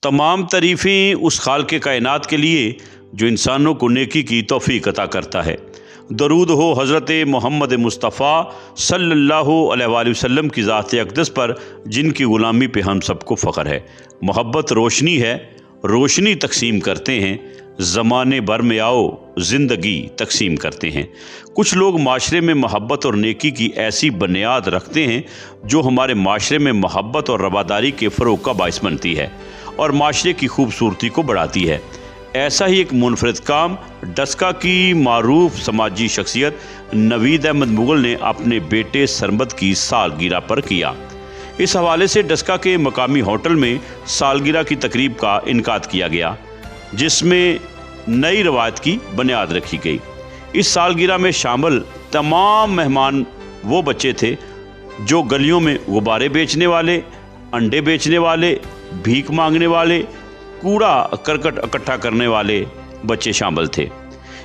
तमाम तारीफ़ें उस खालिक़ कायनात के लिए जो इंसानों को नेकी की तौफ़ीक अता करता है। दरूद हो हज़रत मोहम्मद मुस्तफ़ा सल्लल्लाहु अलैहि वसल्लम की ज़ात अक़दस पर, जिनकी ग़ुलामी पे हम सबको फ़ख्र है। मोहब्बत रोशनी है, रोशनी तकसीम करते हैं, ज़माने भर में आओ ज़िंदगी तकसीम करते हैं। कुछ लोग माशरे में मोहब्बत और नेकी की ऐसी बुनियाद रखते हैं जो हमारे माशरे में मोहब्बत और रवादारी के फ़रोग़ का बाइस बनती है और माशरे की खूबसूरती को बढ़ाती है। ऐसा ही एक मुनफरद काम डस्का की मारूफ समाजी शख्सियत नवीद अहमद मुग़ल ने अपने बेटे सरमद की सालगिरह पर किया। इस हवाले से डस्का के मकामी होटल में सालगिरह की तकरीब का इनकाद किया गया, जिसमें नई रवायत की बुनियाद रखी गई। इस सालगिरह में शामिल तमाम मेहमान वो बच्चे थे जो गलियों में गुब्बारे बेचने वाले, अंडे बेचने वाले, भीख मांगने वाले, कूड़ा करकट इकट्ठा करने वाले बच्चे शामिल थे।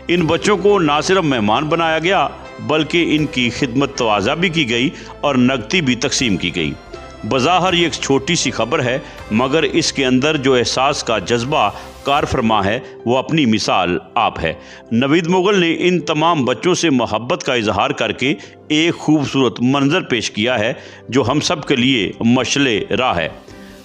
इन बच्चों को ना सिर्फ मेहमान बनाया गया बल्कि इनकी खिदमत तवाज़ा भी की गई और नकदी भी तकसीम की गई। बज़ाहिर ये एक छोटी सी खबर है, मगर इसके अंदर जो एहसास का जज्बा कार फरमा है वो अपनी मिसाल आप है। नवीद मुग़ल ने इन तमाम बच्चों से मोहब्बत का इजहार करके एक खूबसूरत मंजर पेश किया है जो हम सब के लिए मशले राह है।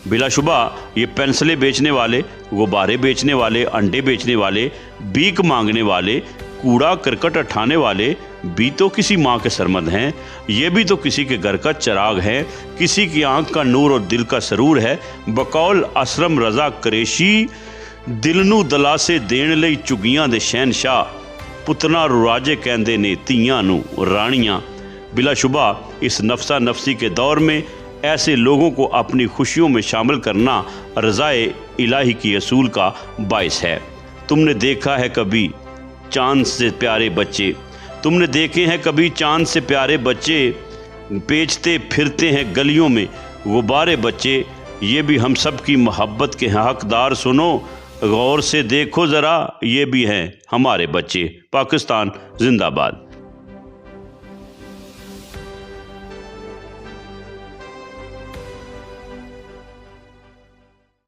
बिलाशुबा ये पेंसिलें बेचने वाले, गुब्बारे बेचने वाले, अंडे बेचने वाले, भीख मांगने वाले, कूड़ा करकट उठाने वाले भी तो किसी माँ के सरमद हैं। ये भी तो किसी के घर का चिराग हैं, किसी की आंख का नूर और दिल का सरूर है। बकौल असरम रज़ा कुरैशी दिल नू दलासे देण लई चुगियां दे शहनशाह, पुतना रुराजे कहंदे ने धीआं नू राणियां। बिलाशुबा इस नफसा नफसी के दौर में ऐसे लोगों को अपनी खुशियों में शामिल करना रज़ाए इलाही की असूल का बाइस है। तुमने देखा है कभी चांद से प्यारे बच्चे, तुमने देखे हैं कभी चांद से प्यारे बच्चे, बेचते फिरते हैं गलियों में गुब्बारे बच्चे। ये भी हम सब की मोहब्बत के हकदार, सुनो गौर से देखो ज़रा, ये भी हैं हमारे बच्चे। पाकिस्तान जिंदाबाद।